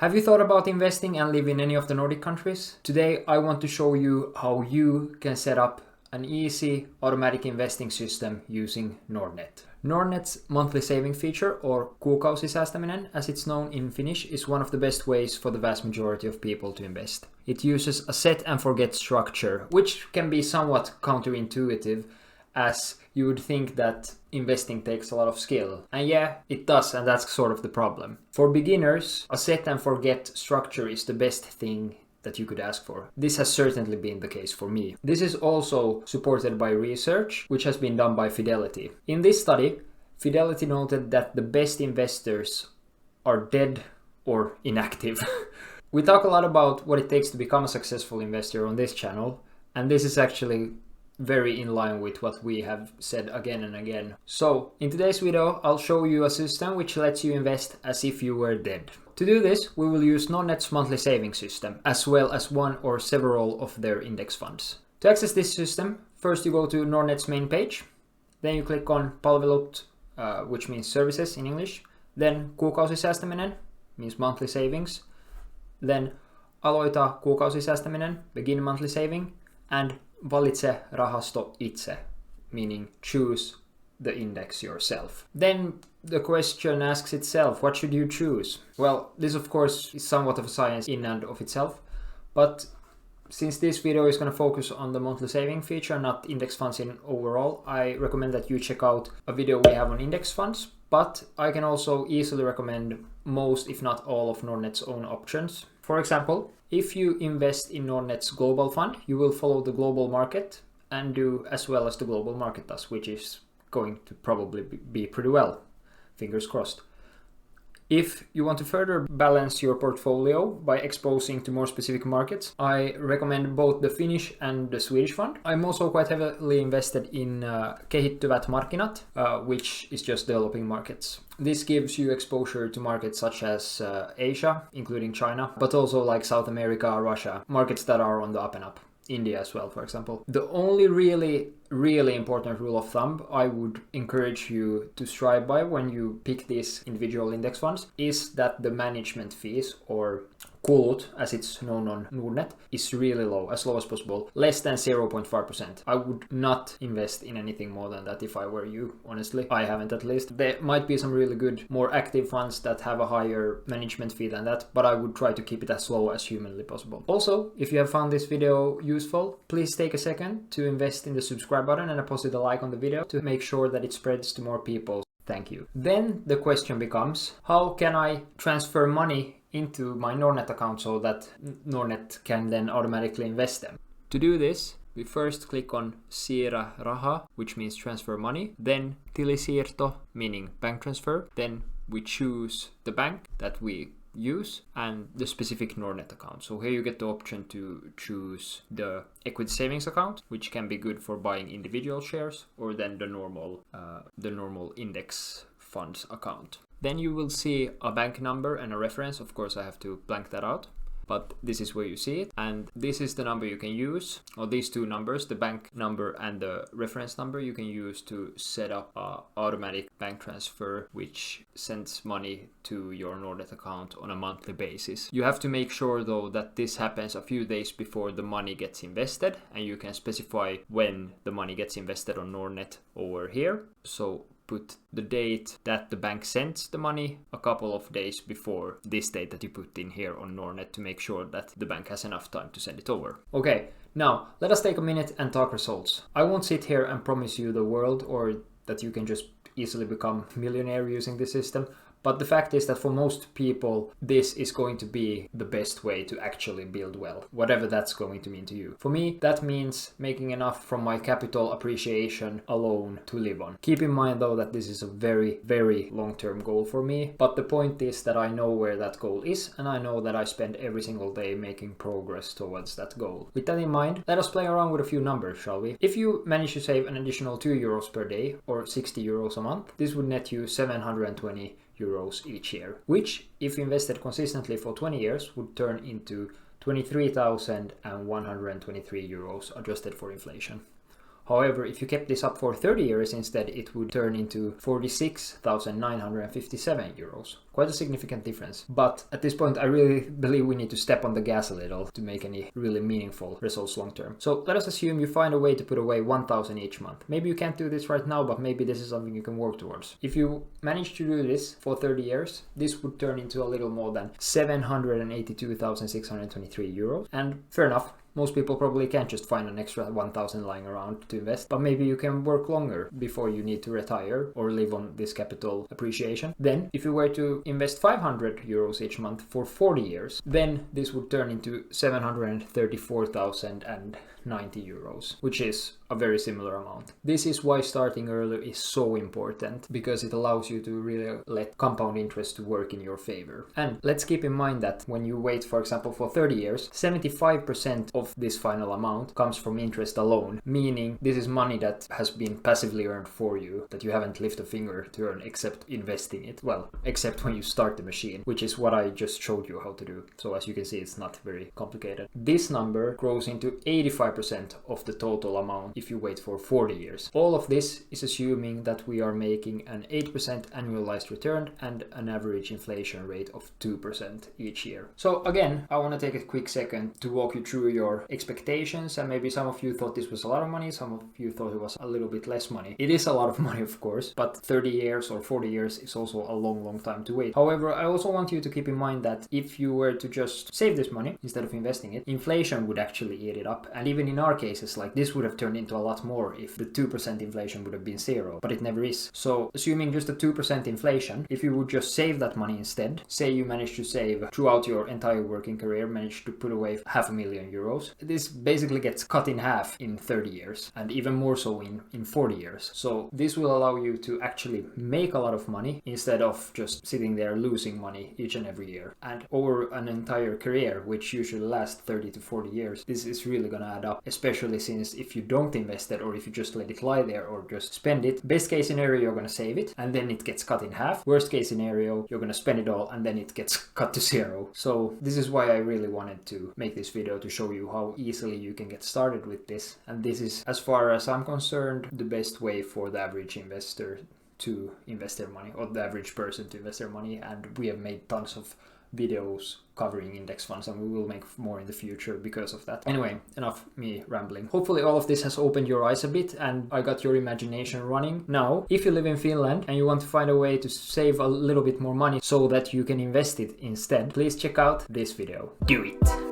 Have you thought about investing and live in any of the Nordic countries? Today I want to show you how you can set up an easy automatic investing system using Nordnet. Nordnet's monthly saving feature, or kuukausisäästäminen as it's known in Finnish, is one of the best ways for the vast majority of people to invest. It uses a set and forget structure, which can be somewhat counterintuitive, as you would think that investing takes a lot of skill. And yeah, it does, and that's sort of the problem. For beginners, a set and forget structure is the best thing that you could ask for. This has certainly been the case for me. This is also supported by research, which has been done by Fidelity. In this study, Fidelity noted that the best investors are dead or inactive. We talk a lot about what it takes to become a successful investor on this channel, and this is actually very in line with what we have said again and again. So in today's video, I'll show you a system which lets you invest as if you were dead. To do this, we will use Nordnet's monthly saving system, as well as one or several of their index funds. To access this system, first you go to Nordnet's main page, then you click on Palvelut, which means services in English, then kuukausisäästäminen, means monthly savings, then aloita kuukausisäästäminen, begin monthly saving, and valitse rahasto itse, meaning choose the index yourself. Then the question asks itself, what should you choose? Well, this of course is somewhat of a science in and of itself, but since this video is going to focus on the monthly saving feature, not index funds in overall, I recommend that you check out a video we have on index funds, but I can also easily recommend most, if not all, of Nordnet's own options. For example, if you invest in Nordnet's global fund, you will follow the global market and do as well as the global market does, which is going to probably be pretty well. Fingers crossed. If you want to further balance your portfolio by exposing to more specific markets, I recommend both the Finnish and the Swedish fund. I'm also quite heavily invested in kehittyvät markkinat, which is just developing markets. This gives you exposure to markets such as Asia, including China, but also like South America, Russia, markets that are on the up and up. India as well, for example. The only really important rule of thumb I would encourage you to strive by when you pick these individual index funds is that the management fees, or kulut as it's known on Nordnet, is really low as possible, less than 0.5%. I would not invest in anything more than that if I were you, honestly. I haven't, at least. There might be some really good, more active funds that have a higher management fee than that, but I would try to keep it as low as humanly possible. Also, if you have found this video useful, please take a second to invest in the subscribe button and deposit a like on the video to make sure that it spreads to more people. Thank you. Then the question becomes, how can I transfer money into my Nordnet account so that Nordnet can then automatically invest them? To do this, we first click on Siirrä raha, which means transfer money, then tilisiirto, meaning bank transfer, then we choose the bank that we use and the specific Nordnet account. So here you get the option to choose the equity savings account, which can be good for buying individual shares, or then the normal index funds account. Then you will see a bank number and a reference. Of course, I have to blank that out, but this is where you see it. And this is the number you can use, or these two numbers, the bank number and the reference number, you can use to set up an automatic bank transfer, which sends money to your Nordnet account on a monthly basis. You have to make sure though that this happens a few days before the money gets invested, and you can specify when the money gets invested on Nordnet over here. So put the date that the bank sends the money a couple of days before this date that you put in here on Nordnet to make sure that the bank has enough time to send it over. Okay, now let us take a minute and talk results. I won't sit here and promise you the world or that you can just easily become a millionaire using this system, but the fact is that for most people, this is going to be the best way to actually build wealth, whatever that's going to mean to you. For me, that means making enough from my capital appreciation alone to live on. Keep in mind though that this is a very long-term goal for me, but the point is that I know where that goal is, and I know that I spend every single day making progress towards that goal. With that in mind, let us play around with a few numbers, shall we? If you manage to save an additional 2 euros per day, or 60 euros a month, this would net you 720 euros each year, which, if invested consistently for 20 years, would turn into 23,123 euros adjusted for inflation. However, if you kept this up for 30 years instead, it would turn into 46,957 euros. Quite a significant difference. But at this point, I really believe we need to step on the gas a little to make any really meaningful results long term. So let us assume you find a way to put away 1,000 each month. Maybe you can't do this right now, but maybe this is something you can work towards. If you manage to do this for 30 years, this would turn into a little more than 782,623 euros. And fair enough. Most people probably can't just find an extra 1,000 lying around to invest, but maybe you can work longer before you need to retire or live on this capital appreciation. Then, if you were to invest 500 euros each month for 40 years, then this would turn into 734,090 euros, which is a very similar amount. This is why starting early is so important, because it allows you to really let compound interest to work in your favor. And let's keep in mind that when you wait, for example, for 30 years, 75% of this final amount comes from interest alone, meaning this is money that has been passively earned for you, that you haven't lifted a finger to earn except investing it. Well, except when you start the machine, which is what I just showed you how to do. So as you can see, it's not very complicated. This number grows into 85% of the total amount if you wait for 40 years. All of this is assuming that we are making an 8% annualized return and an average inflation rate of 2% each year. So again, I want to take a quick second to walk you through your expectations, and maybe some of you thought this was a lot of money, some of you thought it was a little bit less money. It is a lot of money, of course, but 30 years or 40 years is also a long time to wait. However, I also want you to keep in mind that if you were to just save this money instead of investing it, inflation would actually eat it up. And even in our cases, like this would have turned into a lot more if the 2% inflation would have been zero, but it never is. So assuming just a 2% inflation, if you would just save that money instead, say you managed to save throughout your entire working career, managed to put away 500,000 euros, this basically gets cut in half in 30 years and even more so in 40 years. So this will allow you to actually make a lot of money instead of just sitting there losing money each and every year. And over an entire career, which usually lasts 30 to 40 years, this is really gonna add up, especially since if you don't invest it or if you just let it lie there or just spend it, best case scenario, you're gonna save it and then it gets cut in half. Worst case scenario, you're gonna spend it all and then it gets cut to zero. So this is why I really wanted to make this video, to show you how easily you can get started with this. And this is, as far as I'm concerned, the best way for the average investor to invest their money, or the average person to invest their money. And we have made tons of videos covering index funds, and we will make more in the future because of that. Anyway, enough me rambling. Hopefully all of this has opened your eyes a bit and I got your imagination running. Now, if you live in Finland and you want to find a way to save a little bit more money so that you can invest it instead, please check out this video. Do it!